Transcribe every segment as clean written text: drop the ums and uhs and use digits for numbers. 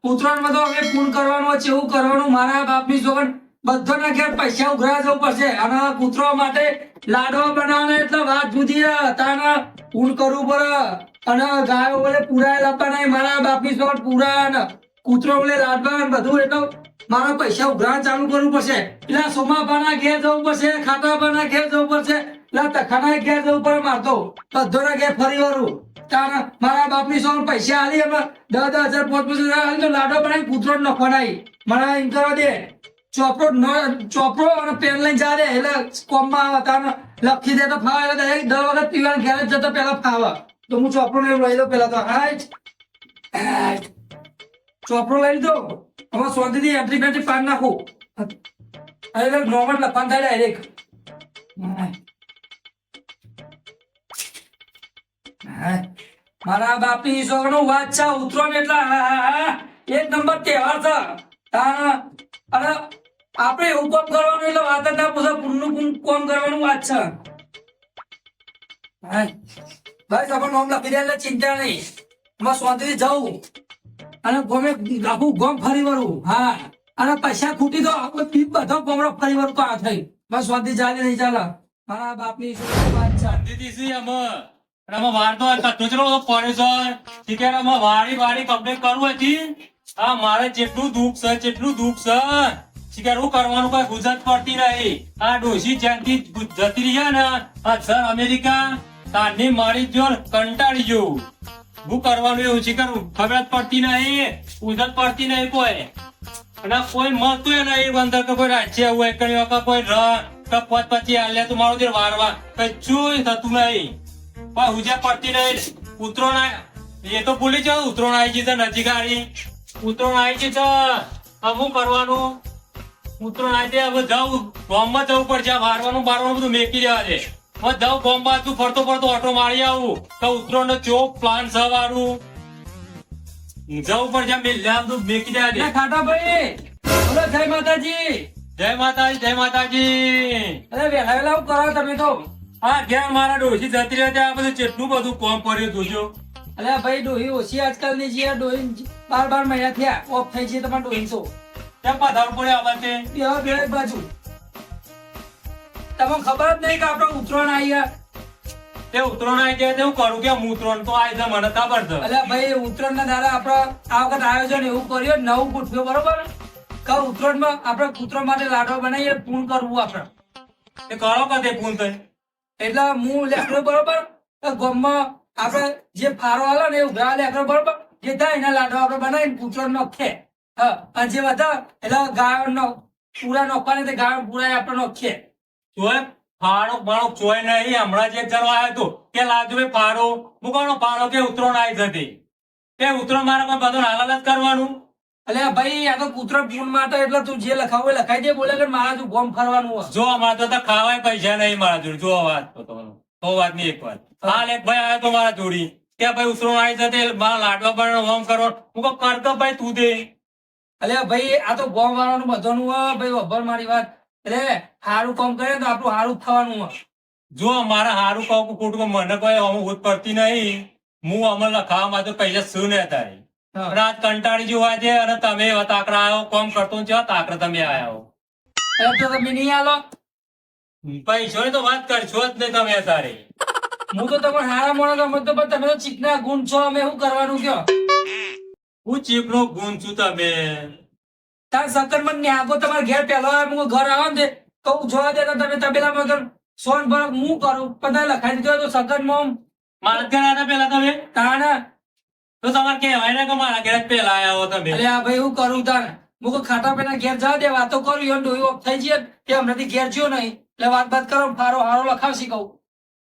ઉત્તરાયણમાં તો હવે ફોન કરવાનો છે, એવું કરવાનું મારા બાપની છોકરા બધાના ઘેર પૈસા ઉઘરા જવું પડશે અને કૂતરો માટે લાડવા બનાવવાના એટલે વાત જુદી તાના ફોન કરવું પડે અને ગાયો બોલે પૂરા લાવવાના મારા બાપની છોકરા પૂરા ને કૂતરો બોલે લાડવા ને બધું એટલે મારા પૈસા ઉઘરા ચાલુ કરવું પડશે. પેલા સોમાબાના ઘેર જવું પડશે, ખાટાબાના ઘેર જવું પડશે, પેલા તખાના ઘેર જવું પડે મારતો બધાના ઘેર ફરી વળું. મારા બાપની સો પૈસા આલી અમે 10,000 5,000 આલી તો લાડો બનાવી કૂતરો જ નખવા નાઈ મને એમ કરવા દે. ચોપડો અને પેન લઈને જા દે એટલે કોમમાં આવે લખી દે તો ફાવે એટલે 10 વખત પીવાનું ઘેર જ જતો પેલા ફાવે તો હું ચોપડો લઈ દઉં પેલા તો ચોપડો લઈ દો હવે શાંતિથી એન્ટ્રી બેન્ટ્રી પાડ નાખું એટલે નોર્મલ લખવાનું થાય ડાયરેક્ટ. મારા બાપની છોકરાનું વાત છે ઉતરોન એટલે એક નંબર તહેવાર છે. અને આપણે એવું કામ કરવાનું એટલે વાત જ ના પૂછો પુણનું કામ કરવાનું વાત છે. બસ આપણે નામ લખી દે એટલે ચિંતા નહીં એમાં શાંતિથી જવું અને ગમે આખું ગમ ફરી વળું. હા અને પૈસા ખૂટી તો બધો ગમડો ફરી વળું તો આ થઈ બસ શાંતિ ચાલે નહીં ચાલે. મારા બાપની છોકરાની વાત છે દીદી વાડી કમ્પ્લીટ કરવું હતી. હા મારે જેટલું દુઃખ છે જેટલું દુઃખ છે શિકાર હું કરવાનું કઈ ગુજરાત પડતી રહી. આ ડોસી જ્યાંથી જતી રહી ને આ સર અમેરિકા તારની મારી જો કંટાળી ગયું. હું કરવાનું એવું શિકાર ખબર જ પડતી નહીં, ગુજરાત પડતી નહીં કોઈ અને કોઈ મળતું નહીં અંદર કે કોઈ રાજ્ય હોય કઈ વખત કોઈ પદ પછી હાલ્યા તું મારું વારવા કઈ શું થતું નહીં પણ હુજ્યા પડતી નહીં. ઉતરોણ એ તો ભૂલી જાવ ઉતરોણ આવી જશે નજીક આવી ઉતરોણ આવી જશે અમુક કરવાનું ઉતરોણ આવી હવે જવું ગામમાં જવું પડશે વારવાનું બારવાનું બધું મેકી દેવા છે. હવે જાઉં ગામમાં તું ફરતો ફરતો ઓટો મારી આવું તો ઉતરોણ નો ચોક પ્લાન સવારું જવું પડશે બધું મેકી દેવા દે. ખાટા ભાઈ બોલો જય માતાજી. જય માતાજી જય માતાજી. અરે વેલા વેલા કરો તમે તો. હા ઘેર મારા ડોસી જતી રહે આ બધું કેટલું બધું કોમ કર્યું જોજો. અલ્યા ભાઈ ડોહી ઓછી આજકાલ ની છે ડોહી 12 મહિના થયા ઓફ થઈ છે તમારે ડોહી છો કેમ પધાર પડે આવા છે બે બાજુ તમને ખબર જ નહીં કે આપણે ઉતરાણ આવ્યા. તે ઉતરોણ આવી જાય હું કરું કે હું ઉતરોણ તો આવી જાય મને ખબર છે. અલ્યા ભાઈ ઉતરાણ ના દાડા આપણે આ વખત આયોજન એવું કર્યું નવું ગોઠવ્યું બરોબર કે ઉતરાણ માં આપણે કૂતરો માટે લાડવા બનાવીએ પૂર્ણ કરવું આપણે એ કરો કદે પૂન થાય એટલે હું લેખડો બરોબર ગામમાં આપણે જે ફારો હાલે ને એ ઉઘરા લેખડો બરોબર જે થાય એના લાડવા આપણે બનાવીને કૂતરો નોખે અને જે બધા એટલે ગાયો નો પૂરા નોખવાને તે ગાયો પૂરા આપણે નોખીએ. જોય ફાળો મારો જોય નહીં હમણાં જ એક જણો આવ્યો હતો કે લાજુ ભાઈ ફાળો મૂકવાનો ફાળો કે ઉતરોણ આવી જતી કે ઉતરોણ મારા કોઈ બધું હાલ જ કરવાનું. અલ્યા ભાઈ આ તો કૂતરો પૂન માટે એટલે તું જે લખાવું એ લખાઈ દે બોલે કે મારા તું ગોમ ફરવાનું હોય. જો અમારા તો ખાવાય પૈસા નહીં મારા જોડે જો વાત તો વાત ની એક વાત હાલ એક ભાઈ આવ્યો તો મારા જોડી કે ભાઈ ઉતરોણ આવી જતી મારા લાડવા બનાવવાનું હોમ કરવાનું હું કહું કરતો ભાઈ તું દે. અલ્યા ભાઈ આ તો ગોમ વાળાનું બધાનું હોય ભાઈ વભર મારી વાત એટલે સારું કામ કરે તો આપણું સારું થવાનું હોય. જો મારા હારું કહું ખોટું મને કોઈ અમુક હોત પડતી નહીં હું અમલ લખાવા માટે પૈસા શું ને તારી રાત કંટાળી જેવું છે અને તમે તાકરા આવ્યો કોમ કરતો છે તાકરા તમે આવ્યો એટલે તો તમે નહીં આલો પૈસો ની તો વાત કરશો જ નહીં તમે તારે. હું તો તમે હારા મોણા સમજતો પણ તમે તો ચીકના ગુણ છો અમે શું કરવાનું કયો. હું ચીપ નો ગુણ છું તમે તાર સકર મને ન્યાગો તમારે ઘેર પેલો આવે હું ઘર આવો ને કહું જોવા દે તમે તબેલા મગર સોન ભર હું કરું બધા લખાઈ દીધો તો સકર મોમ મારા ઘર આવ્યા પેલા તમે તાણા તો તમારે કહેવાય ને કે મારા ઘરે પેલા આવ્યા હો તમે. અરે આ ભાઈ હું કરું તાર હું ખાટા પેલા ઘેર જવા દે વાતો કરું યો ડોહી ઓફ થઈ જઈએ તે હમણાંથી ઘેર જ્યો નહીં એટલે વાત બાત કરો ફારો હારો લખાવશી કહું.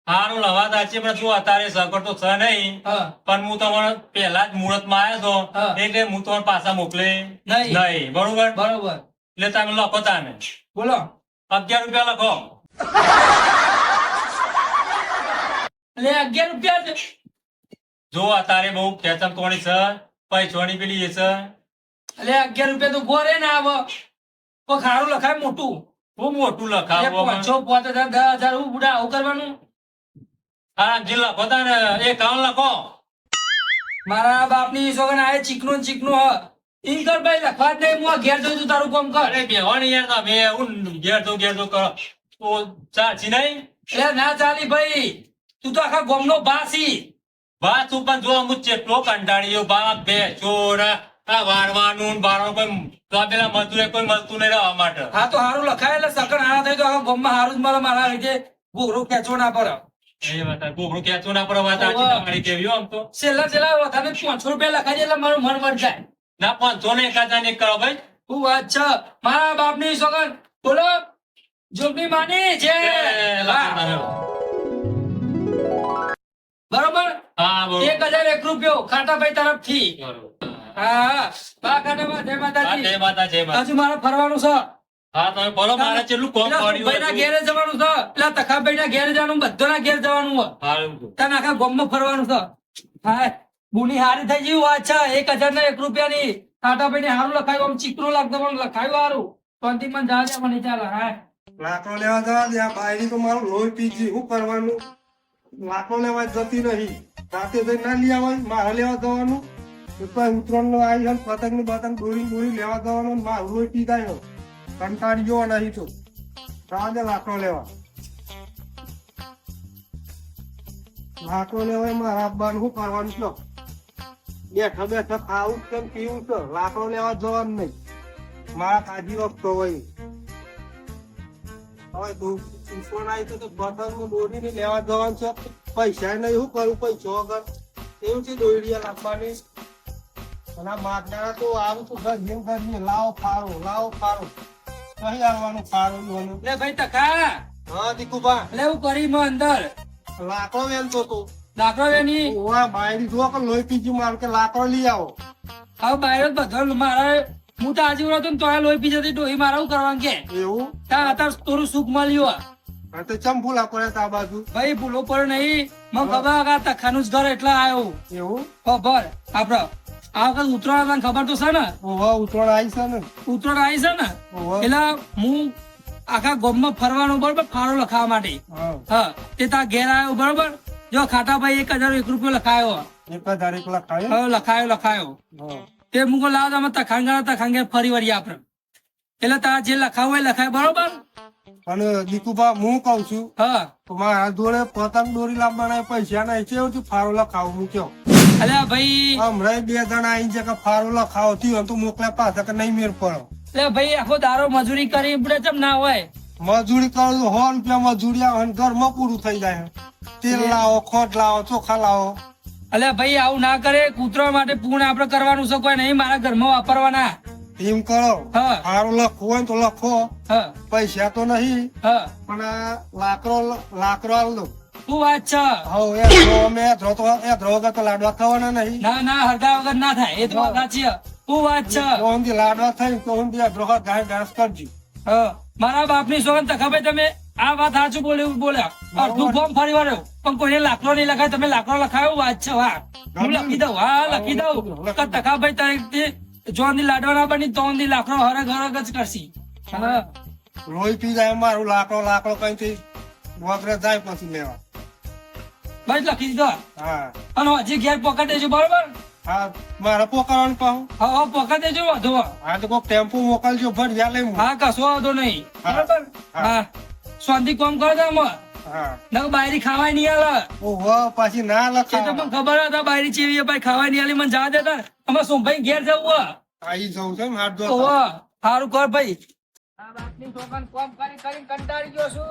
સારું લવા દાચી પણ તું અત્યારે સગર તો છે નહીં પણ હું તમારે પેલા જ મુહૂર્ત માં આવ્યો હતો એટલે હું તમારે પાછા મોકલે નહીં બરોબર બરોબર એટલે તમે લખો તાને બોલો 11 રૂપિયા લખો. એટલે 11 રૂપિયા જ જો અત્યારે બહુ ખેંચમ તોડી છે પૈસોની પેલી એ છે એટલે 11 રૂપિયા તો ગોરે ને આવ કોઈ ખારું લખાય મોટું બહુ મોટું લખાવો 5,000 10,000 હું બુડા આવું કરવાનું. હા જે લખો તાને એ કામ લખો મારા બાપની સોગન આ ચીકનું ચીકનું હ ઈ કર ભાઈ લખવા જ નહીં હું આ ઘેર જઉં છું તારું કામ કર અરે બેવાની યાર તમે હું ઘેર તો કરો તો ચાલશી નહીં એ ના ચાલી ભાઈ તું તો આખા ગામનો બાસી વાત ઉપર જો અમુક ચેટલો કંટાળ્યો બાપ બેસો આ વારવાનું ને બારવાનું કોઈ પેલા મજૂરે કોઈ મળતું નહીં રહેવા માટે હા તો હારું લખાય એટલે સકન હારા થઈ તો આખા ગામમાં હારું જ મળે મારા લીધે ગોગરો ખેંચવો ના પડે એ વાત ગોગડું ખેંચવું ના પડે વાત આજી તમારી કેવી હો આમ તો છેલ્લા વધારે 500 રૂપિયા લખાઈ દે એટલે મારું મન વળ જાય ના 500 ને 1000 ને કરો ભાઈ હું વાત છે મારા બાપની સોગન બોલો જોગની માની છે બરોબર હા બોલો 1001 રૂપિયો ખાટાભાઈ તરફથી બરોબર. હા બા ખાટામાં જય હા, માતાજી જય માતા જય માતા હજુ મારે ફરવાનું છે હા તમે બોલો મારે કેટલું કોમ પેલા પડ્યું સુભાઈના ઘેરે જવાનું છે પેલા તખાભાઈના ઘેરે જવાનું બધાના ઘેર જવાનું હોય હારું. તને આખા ગામમાં ફરવાનું છે હા બુની હારી થઈ ગઈ વાત છે 1001 રૂપિયાની ખાટાભાઈને હારું લખાયું આમ ચીકણું લાગતું પણ લખાયું હારું શાંતિમાં જા દે મને ચાલે હા લાકડો લેવા જવા દે આ બાયરી તો મારું લોહી પીજી શું કરવાનું લાકડો લેવા જતી નહીં રાતે જઈ ના લઈ આવે મારે લેવા જવાનું ઉત્તરાયણ નો આવી છે પતંગ નું બતંગ દોરી લેવા જવાનું ને મારું લોહી પી જાય કંટાળી ગયો નહીં તો જવા દે લાકડો લેવા લાકડો લેવા મારા અબ્બાને શું કરવાનું છે બેઠા બેઠા ખાવું કેમ પીવું છે લાકડો લેવા જવાનું નહીં મારા કાજી વખતો હોય હવે તું ઈશ્વર આવી તો બતંગ નું દોરીને લેવા જવાનું છે પૈસા નહીં શું કરું પૈસા વગર એવું છે દોરીયા લાવવાની અને આ માગનારા તો આવું તો ઘર લાવો ફારો કઈ આવવાનું ફારું જોવાનું લે ભાઈ તખા હા દીકુભા લે હું કરી માં અંદર લાકડો વેલતો તો દાખલો વેની ઓવા બાયરી જો કે લોહી પીજી માર કે લાકડો લઈ આવો હવે બહાર જ બધો મારે હું તો આજે ઉડતો ને તો લોહી પી જતી ડોહી મારે શું કરવાનું કે એવું ત્યાં અત્યારે થોડું સુખ મળ્યું અને તો ચમ ફૂલા પડે તા બાજુ ભાઈ ભૂલો પડે નહીં મને ખબર કે આ તખાનું જ ઘર એટલે આવ્યો એવું ખબર આપડે આ વખત ઉત્તરાયણ તને ખબર તો છે ને ઓવા ઉતરણ આવી છે ને ઉત્તરાયણ આવી છે ને ઓવા એટલે હું આખા ગામમાં ફરવાનું બરોબર ફાળો લખાવા માટે હા હા તે તાર ઘેર આવ્યો બરોબર જો ખાટાભાઈ 1001 રૂપિયો લખાયો એક હજાર એકલા ખાય હવે લખાયો હા તે મુકો લાવ તમે તખાન ઘેર ફરી વળી આપણે એટલે તારા જે લખાવું એ લખાય બરોબર અને દીકુભા હું કઉ છું હા તો મારા જોડે પતંગ દોરી લાવવાના પૈસા નહીં છે એવું ફારો લખાવું મૂક્યો અલ્યા ભાઈ હમણાં 2 જણા આવી છે કે ફારો લખાવો થયો તો મોકલ્યા પાછા કે નહીં મેર પડો એટલે ભાઈ આખો દારો મજૂરી કરી પડે ચમ ના હોય મજૂરી કરો તો 100 રૂપિયા મજૂરી આવે ને ઘરમાં પૂરું થઈ જાય તેલ લાવો ખોટ લાવો ચોખા લાવો અલ્યા ભાઈ આવું ના કરે કૂતરા માટે પૂર્ણ આપડે કરવાનું છે કોઈ નહીં મારા ઘરમાં વાપરવાના એમ કરો હા ફારો લખવો હોય તો લખો હા પૈસા તો નહીં હા પણ આ લાકડો આલ દો શું વાત છે હવે એ ધ્રો અમે ધ્રો વગર તો લાડવા ખાવાના નહીં ના ના હરગા વગર ના થાય એ તો વાત સાચી છે. શું વાત છે તો ઊંધી લાડવા થઈ તો ઊંધી ધ્રો ઘાસ કરજી હા મારા બાપની સોગન તખાભાઈ તમે આ વાત સાચું બોલ્યા અડધું ફોર્મ ફરી વાળ્યો પણ કોઈને લાકડો નહીં લખાય તમે લાકડો લખાયો વાત છે વાહ હું લખી દઉં હા લખી દઉં કે તખાભાઈ તારીખ જોનથી લાડવા ના બની તો લાકડો હરગ જ કરશી હા લોહી પી જાય મારું લાકડો કઈ વગરે જાય પછી લેવા બસ લખી દીધો હા અને હજી ઘેર પોકેટ દેજો બરોબર હા મારે પોકારવાનું પાહું હા પોકેટ દેજો વધુ હા તો કોક ટેમ્પો મોકલજો ભર લઈ હા કશો વાંધો નહીં બરોબર હા શાંતિ કોમ કરો તમે હા ના બાયરી ખાવાય નહીં આવે ઓહો પાછી ના એ તો લખા મને ખબર હતા બાયરી ચેવી ભાઈ ખાવાય નહીં આલી મને જવા દેતા અમે સોમભાઈ ઘેર જવું આવી જવું છે ને હાથ ઓહો ધોતા સારું કર ભાઈ આ બાપની છોકરાને કોમ કરી કંટાળી ગયો છું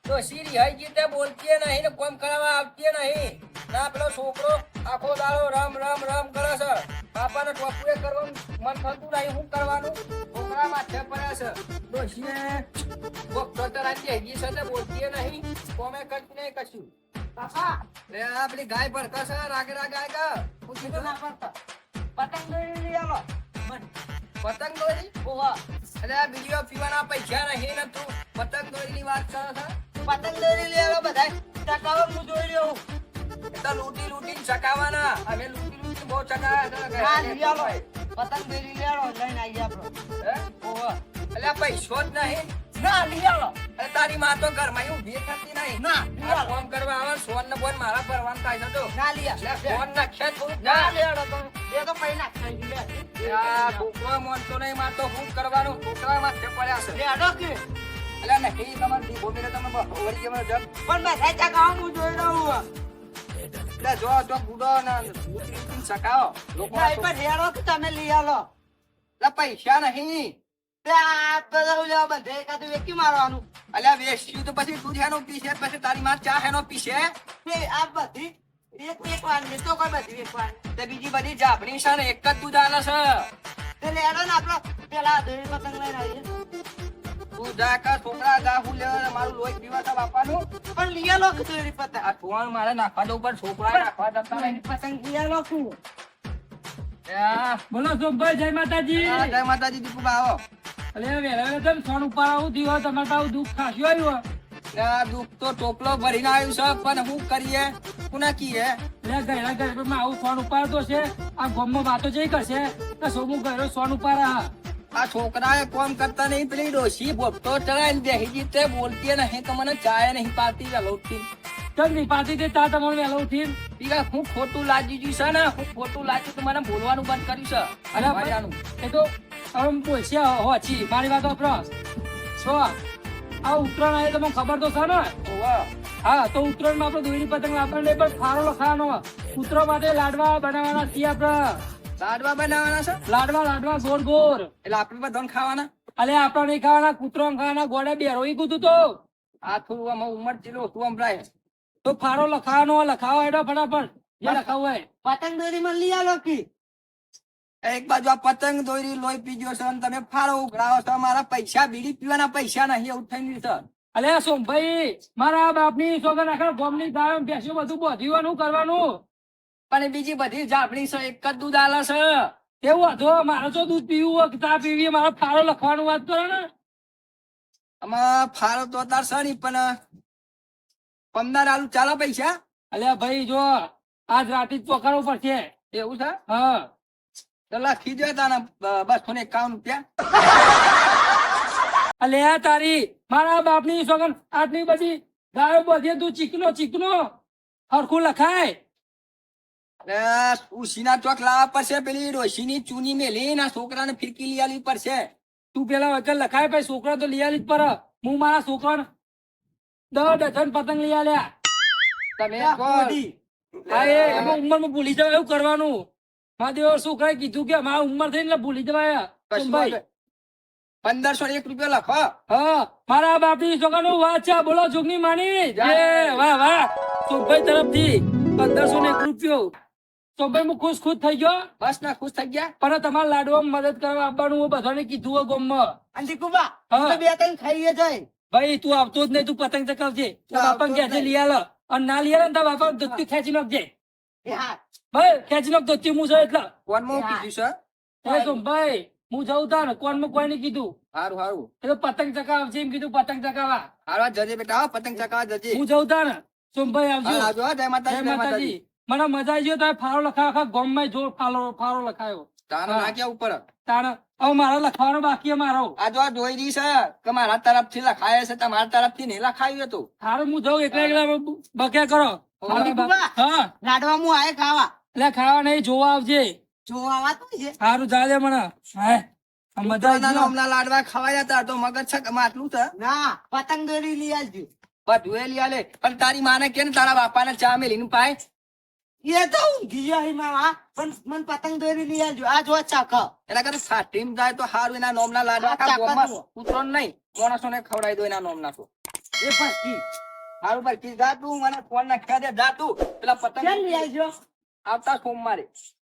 ડોશી રિહાઈ ગઈ તે બોલતી નહીં ને કોમ કરાવવા આવતી નહીં ના પેલો છોકરો આખો દાડો રમ કરે છે પાપાને ટોપુએ કરવાનું મન થતું નહીં શું કરવાનું છોકરા માથે પડ્યા છે ડોશીએ વખત રાતે હેગી છે તે બોલતી નહીં કોમે કરતી નહીં કશું પાપા રે આ પેલી ગાય ભરતા છે રાગે ગાય પૂછી તો ના પડતા પતંગ દોરી લઈ આવો પતંગ દોરી ઓવા અરે આ બીજો પીવાના પૈસા નહીં ને તું પતંગ દોરી ની વાત કરે છે પતંગ દોરી લઈ આવો બધા ટકાવો હું દોરી લેવું તો લૂંટી ચકાવાના અમે લૂંટી બહુ ચકાયા હા લઈ આવો પતંગ દોરી લઈ આવો લઈને આવી આપણો હે ઓવા અલ્યા પૈસો જ નહીં ના લઈ આવો અરે તારી માં તો ઘરમાં ઊભી થતી નહીં ના કામ કરવા આવે સોન ને બોન મારા પરવાન થાય છે તો ના લઈ આવો ફોન નાખ્યા તું ના લઈ આવો એ તો પૈ નાખતા લે આ છોકરો મોનતો નહીં મારતો શું કરવાનું છોકરા માથે પડ્યા છે લેડો કે અલ્યા નહીં તમારે દી ભૂમિને તમે વળી ગયો જબ પણ બધા ચકાવ હું જોઈ રહ્યો એટલે જો તો બુડો ને સકાવો લોકો ભાઈ પણ હેડો કે તમે લઈ આલો એટલે પૈસા નહીં તે આ બધા લેવા બધે એકાદું વેકી મારવાનું અલ્યા વેચ્યું તો પછી તું હેનો પીશે પછી તારી માં ચા હેનો પીશે તે આ બધી એક વાર ને તો કોઈ બધી એક વાર તે બીજી બધી જાપણી છે ને એક જ દૂધ આલે છે તે લેડો ને આપણો પેલા દોરી પતંગ લઈને આવીએ તું જા કા છોકરા જા હું લેવા મારું લોહી પીવા તા બાપાનું પણ લઈ આલો કે દોરી પતંગ આ ફોન મારે નાખવા દઉં પર છોકરા નાખવા દતા નહીં પતંગ લઈ આલો શું બોલો સોમભાઈ જય માતાજી જય માતાજી દીપુ આવો અલે વેલા તમે સોન ઉપર આવું થયું તમારે તો દુઃખ ખાસ્યું આવ્યું આ દુઃખ તો ટોપલો ભરીને આવ્યું છે પણ શું કરીએ કોના કીએ એટલે ગયડા ગરબમાં આવું સોન ઉપાડતો છે આ ગોમમાં વાતો જઈ કરશે તો સોમું ગયડો સોન ઉપાડ આ છોકરાએ કોમ કરતા નહીં પેલી ડોશી ભોગતો ચડાઈને બેહી જીતે બોલતી નહીં તો મને ચાય નહીં પાતી વેલો ઉઠી કેમ નહીં પાતી તે તા તમારે વહેલો ઉઠીને બીજા હું ખોટું લાગી ગયું છે ને હું ખોટું લાગ્યું તો મને બોલવાનું બંધ કર્યું છે અરે માર્યાનું. એ તો હવે બોલશે હોછી મારી વાત વાપરો છો આ ઉત્તરાયણ આવે તમને ખબર તો છે ને ઓવે. હા તો ઉત્તરાયણમાં આપણે દોરી પતંગ આપણને પણ ફાળો લખાવાનો ઉત્તરાયણ માટે લાડવા બનાવવાના છીએ આપણે લાડવા બનાવવાના છે લાડવા ગોળ ગોળ એટલે આપણે બધાને ખાવાના અલે આપણા નહીં ખાવાના કૂતરો ખાવાના ગોળે બેરોઈ ગયું તો આ થોડું આમાં ઉંમર ચીલો તું સંભળાય તો ફાળો લખાવાનો લખાવો એનો ફટાફટ જે લખાવું હોય પતંગ દોરી માં લઈ આલો કે એક બાજુ આ પતંગ દોરી લોહી પીજો છે અને તમે ફાળો ઉઘરાવો છો મારા પૈસા બીડી પીવાના પૈસા નહીં એવું થઈ ગયું છે અલે સોમભાઈ મારા બાપની સોગન આખા ગોમની ગાયો ભેંસો બધું બોધીવાનું કરવાનું પણ બીજી બધી જાપણી છે એક જ દૂધ આલે છે એવું હતો મારે તો દૂધ પીવું હોય કે ચા પીવી હોય, મારે ફાળો લખવાનું વાત કરો ને આમાં ફાળો તો તાર છે નહીં પણ 15 આલુ ચાલે પૈસા અલ્યા ભાઈ જો આજ રાતે જ પકડવું પડશે એવું છે હા તો લખી દે તાના 251 રૂપિયા અલ્યા તારી મારા બાપની સોગન આટલી બધી ગાયો બધે તું ચીકનો હરખું લખાય ઉસીના ચોક લાવવા પડશે પેલી ડોશીની ચૂની મેલી ના છોકરાને ફિરકી લઈ આલવી પડશે તું પેલા વગર લખાય પછી છોકરા તો લઈ આલી જ પર હું મારા છોકરાને 10 ડઝન પતંગ લઈ આલ્યા તમે હા એ એમાં ઉંમરમાં ભૂલી જવાય એવું કરવાનું મારા દેવ છોકરાએ કીધું કે મારા ઉંમર થઈને એટલે ભૂલી જવાય ભાઈ 1501 રૂપિયા લખો હા મારા બાપની છોકરાનું વાત છે બોલો જોગની માની જય વાહ વાહ સોમભાઈ તરફથી 1501 રૂપિયો સોમભાઈ હું ખુશ થઈ ગયો બસ ના ખુશ થઈ ગયા પણ તમારા લાડવામાં મદદ કરવા આપવાનું હું બધાને કીધું હોય ગોમમાં અને દીકુબા હા. તો બે ત્રણ ખાઈએ જાય ભાઈ તું આવતો જ નહીં તું પતંગ ચકાવજે બાપા ક્યાંથી લઈ આલો અને ના લઈ આલો ને તારા બાપા ધોતી ખેંચી નાખજે એ હા ભાઈ ખેંચી નાખ ધોતી હું છે એટલે કોનમાં કીધું છે એ સોમભાઈ હું જઉં તા ને કોનમાં કોઈ નહીં કીધું હારું હારું એ તો પતંગ ચકાવજે એમ કીધું પતંગ ચકાવવા હારવા જજે બેટા હો, પતંગ ચકાવવા જજે હું જઉં તા ને સોમભાઈ હા, આવજો આવજો હો, જય જય માતાજી જય માતાજી માતાજી મને મજા આવી ગયો તારે ફાળો લખાયો આખા ગામમાં જોર ફાળો લખાયો તારો હા. નાખ્યા ઉપર તારે હવે મારો લખવાનો બાકી મારો આ જો આ જોઈ રહી છે કે મારા તરફથી લખાય છે તમારા તરફથી નહીં લખાયું હતું તારે હું જઉં એકલા બક્યા કરો હા, બાબા. હા લાડવા હું આય ખાવા એટલે ખાવા નહીં જોવા આવજે જોવા વાતું છે સારું ચાલે મને હા આ મજા આવી ગયો. હમણાં લાડવા ખવાયા હતા તો મગજ છે કે આમાં આટલું છે ના પતંગ દોરી લઈ આવજો બધું એ લઈ આલે પણ તારી માને કે ને તારા બાપાને ચા મેલીને પાય એ તો ઊંઘી જાય મામા પણ મને પતંગ દોરી લઈ આવજો આ જો ચાક એના કરતા ફાટીને જાય તો હારું એના નોમના લાડવા હા, ચાકુ ગામમાં જુઓ. કૂતરો નહીં માણસોને ખવડાવી દો એના નોમના તો એ ફસકી હારું ભાઈ જા તું મને ફોન નાખ્યા દે જા તું પેલા પતંગ કેમ લઈ આવજો આવતા સોમવારે